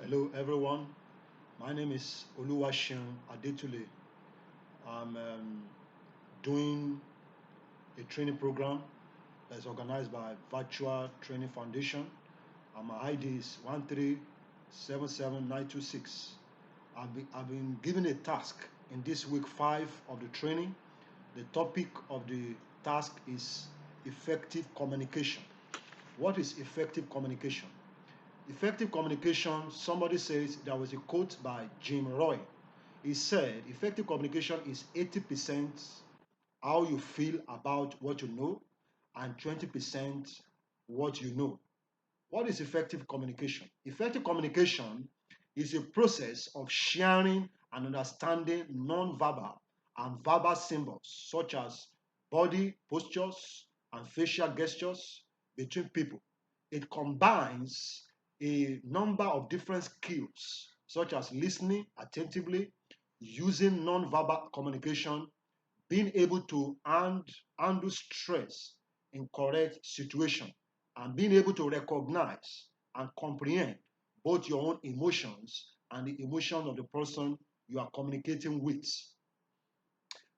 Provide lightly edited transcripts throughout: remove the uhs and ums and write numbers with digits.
Hello, everyone. My name is Oluwaseun Adetule. I'm doing a training program that's organized by Virtual Training Foundation, and my ID is 1377926. I've been given a task in this week 5 of the training. The topic of the task is effective communication. What is effective communication? Effective communication, somebody says there was a quote by Jim Roy. He said, effective communication is 80% how you feel about what you know and 20% what you know. What is effective communication? Effective communication is a process of sharing and understanding non-verbal and verbal symbols such as body postures and facial gestures between people. It combines a number of different skills such as listening attentively, using non-verbal communication, being able to handle stress in correct situation, and being able to recognize and comprehend both your own emotions and the emotion of the person you are communicating with.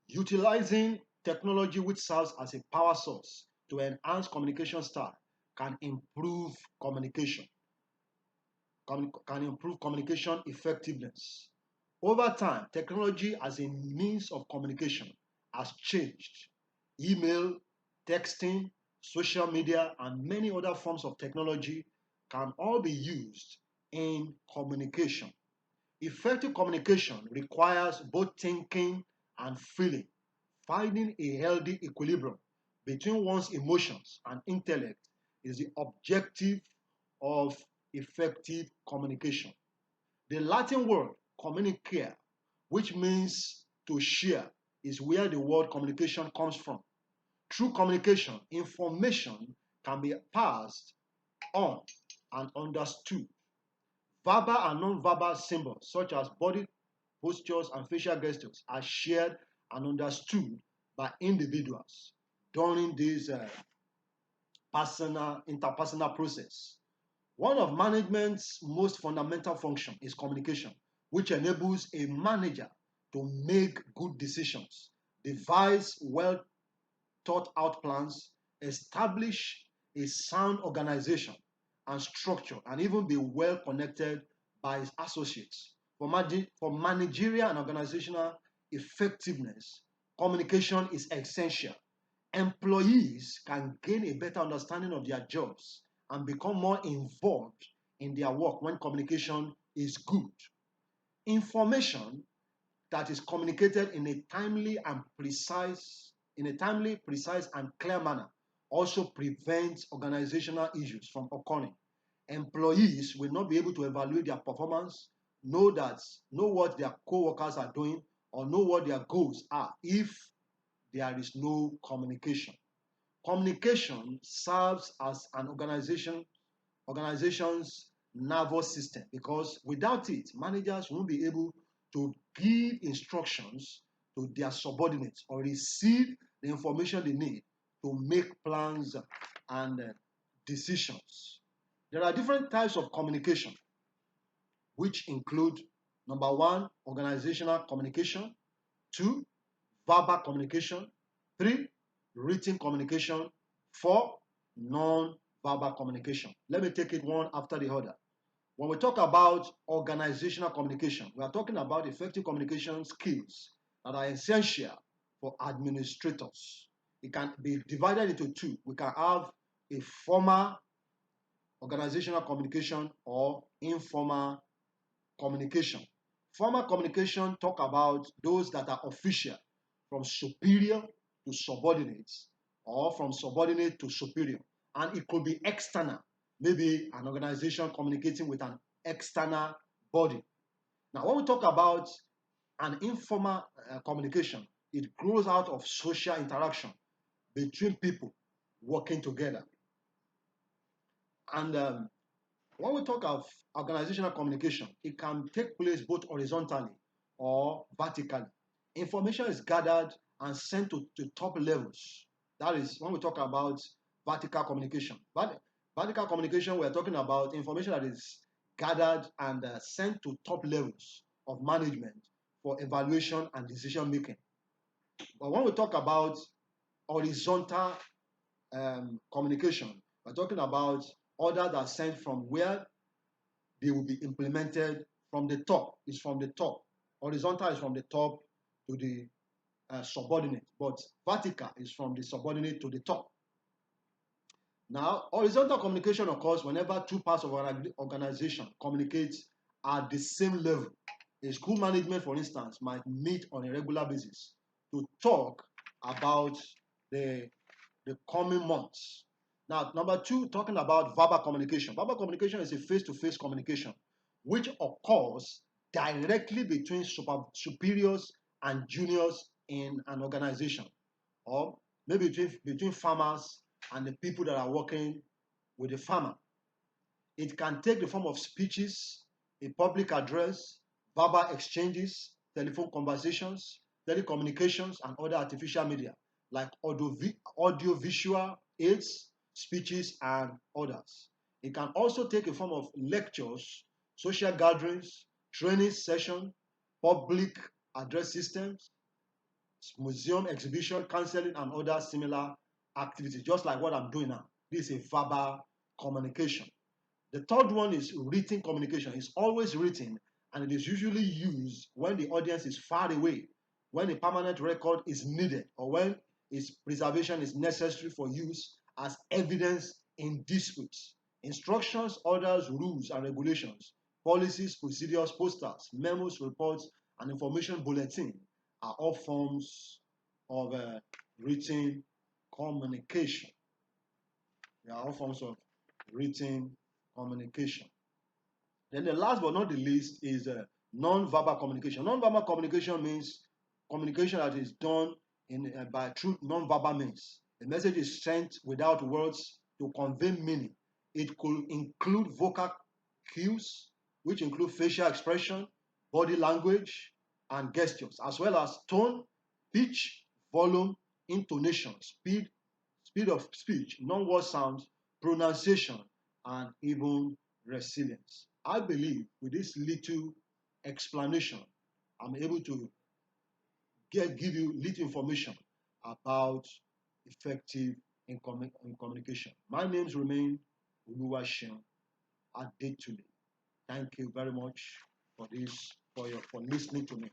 Utilizing technology which serves as a power source to enhance communication style can improve communication effectiveness. Over time, technology as a means of communication has changed. Email, texting, social media, and many other forms of technology can all be used in communication. Effective communication requires both thinking and feeling. Finding a healthy equilibrium between one's emotions and intellect is the objective of effective communication. The Latin word communicare, which means to share, is where the word communication comes from. Through communication, information can be passed on and understood. Verbal and non-verbal symbols, such as body postures and facial gestures, are shared and understood by individuals during this interpersonal process. One of management's most fundamental functions is communication, which enables a manager to make good decisions, devise well thought out plans, establish a sound organization and structure, and even be well connected by his associates. For managerial and organizational effectiveness, communication is essential. Employees can gain a better understanding of their jobs and become more involved in their work when communication is good. Information that is communicated in a timely, precise, and clear manner also prevents organizational issues from occurring. Employees will not be able to evaluate their performance, know what their co-workers are doing, or know what their goals are if there is no communication. Communication serves as an organization's nervous system because without it, managers won't be able to give instructions to their subordinates or receive the information they need to make plans and decisions. There are different types of communication, which include number one, organizational communication, two, verbal communication, three, written communication, four, non-verbal communication. Let me take it one after the other. When we talk about organizational communication, we are talking about effective communication skills that are essential for administrators. It can be divided into two. We can have a formal organizational communication or informal communication. Formal communication talk about those that are official, from superior to subordinates, or from subordinate to superior. And it could be external, maybe an organization communicating with an external body. Now, when we talk about an informal communication, it grows out of social interaction between people working together. And when we talk of organizational communication, it can take place both horizontally or vertically. Information is gathered and sent to top levels. That is when we talk about vertical communication. But vertical communication, we're talking about information that is gathered and sent to top levels of management for evaluation and decision making. But when we talk about horizontal communication, we're talking about orders that are sent from where they will be implemented from the top. It's from the top. Horizontal is from the top to the subordinate, but vertical is from the subordinate to the top. Now, horizontal communication occurs whenever two parts of an organization communicate at the same level. A school management, for instance, might meet on a regular basis to talk about the, the coming months. Now, number two, talking about verbal communication. Verbal communication is a face-to-face communication which occurs directly between superiors and juniors in an organization, or maybe between farmers and the people that are working with the farmer. It can take the form of speeches, a public address, verbal exchanges, telephone conversations, telecommunications, and other artificial media like audio-visual aids, speeches, and others. It can also take a form of lectures, social gatherings, training sessions, public address systems, museum exhibition, counseling, and other similar activities, just like what I'm doing now. This is a verbal communication. The third one is written communication. It's always written, and it is usually used when the audience is far away, when a permanent record is needed, or when its preservation is necessary for use as evidence in disputes. Instructions, orders, rules, and regulations, policies, procedures, posters, memos, reports, and information bulletin are all forms of written communication. They are all forms of written communication. Then the last but not the least is non-verbal communication. Non-verbal communication means communication that is done through non-verbal means. The message is sent without words to convey meaning. It could include vocal cues, which include facial expression, body language, and gestures, as well as tone, pitch, volume, intonation, speed of speech, non-word sounds, pronunciation, and even resilience. I believe with this little explanation, I'm able to give you little information about effective in communication. My names remain Oluwaseun Adetule. Thank you very much for this, for listening to me.